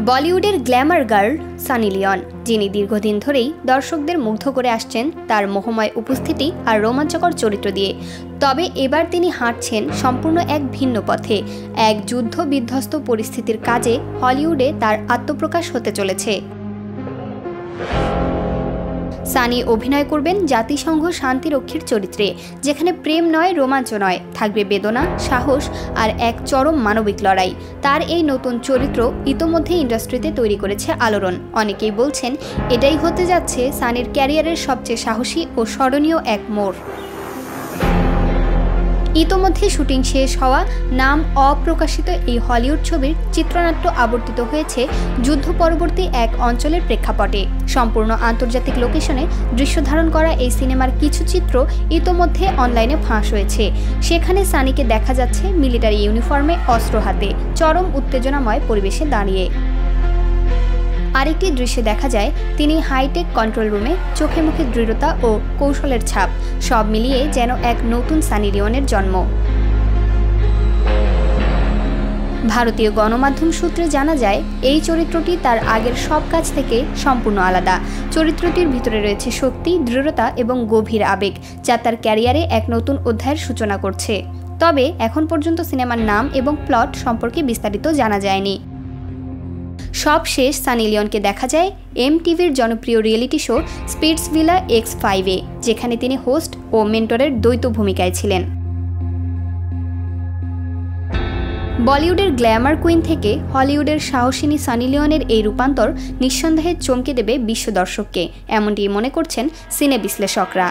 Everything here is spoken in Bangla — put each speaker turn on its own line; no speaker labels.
বলিউডের গ্ল্যামার গার্ল সানি লিওন, যিনি দীর্ঘদিন ধরেই দর্শকদের মুগ্ধ করে আসছেন তার মোহময় উপস্থিতি আর রোমাঞ্চকর চরিত্র দিয়ে। তবে এবার তিনি হাঁটছেন সম্পূর্ণ এক ভিন্ন পথে। এক যুদ্ধ বিধ্বস্ত পরিস্থিতির কাজে হলিউডে তার আত্মপ্রকাশ হতে চলেছে। সানি অভিনয় করবেন জাতিসংঘ শান্তিরক্ষীর চরিত্রে, যেখানে প্রেম নয়, রোমাঞ্চ নয়, থাকবে বেদনা, সাহস আর এক চরম মানবিক লড়াই। তার এই নতুন চরিত্র ইতোমধ্যে ইন্ডাস্ট্রিতে তৈরি করেছে আলোড়ন। অনেকেই বলছেন এটাই হতে যাচ্ছে সানির ক্যারিয়ারের সবচেয়ে সাহসী ও স্মরণীয় এক মোড়। ইতোমধ্যে শুটিং শেষ হওয়া নাম অপ্রকাশিত এই হলিউড ছবির চিত্রনাট্য আবর্তিত হয়েছে যুদ্ধ পরবর্তী এক অঞ্চলের প্রেক্ষাপটে। সম্পূর্ণ আন্তর্জাতিক লোকেশনে দৃশ্যধারণ করা এই সিনেমার কিছু চিত্র ইতোমধ্যে অনলাইনে ফাঁস হয়েছে। সেখানে সানিকে দেখা যাচ্ছে মিলিটারি ইউনিফর্মে, অস্ত্র হাতে, চরম উত্তেজনাময় পরিবেশে দাঁড়িয়ে। আরেকটি দৃশ্যে দেখা যায় তিনি হাইটেক কন্ট্রোল রুমে, চোখে মুখে দৃঢ়তা ও কৌশলের ছাপ, সব মিলিয়ে যেন এক নতুন সানি লিওনের জন্ম। ভারতীয় গণমাধ্যম সূত্রে জানা যায় এই চরিত্রটি তার আগের সব কাজ থেকে সম্পূর্ণ আলাদা। চরিত্রটির ভিতরে রয়েছে শক্তি, দৃঢ়তা এবং গভীর আবেগ, যা তার ক্যারিয়ারে এক নতুন অধ্যায়ের সূচনা করছে। তবে এখন পর্যন্ত সিনেমার নাম এবং প্লট সম্পর্কে বিস্তারিত জানা যায়নি। সবশেষ সানি লিওনকে দেখা যায় MTVর জনপ্রিয় রিয়েলিটি শো স্পিটসভিলা X5-এ, যেখানে তিনি হোস্ট ও মেন্টরের দ্বৈত ভূমিকায় ছিলেন। বলিউডের গ্ল্যামার কুইন থেকে হলিউডের সাহসিনী সানি লিওনের এই রূপান্তর নিঃসন্দেহে চমকে দেবে বিশ্ব দর্শককে, এমনটি মনে করছেন সিনে বিশ্লেষকরা।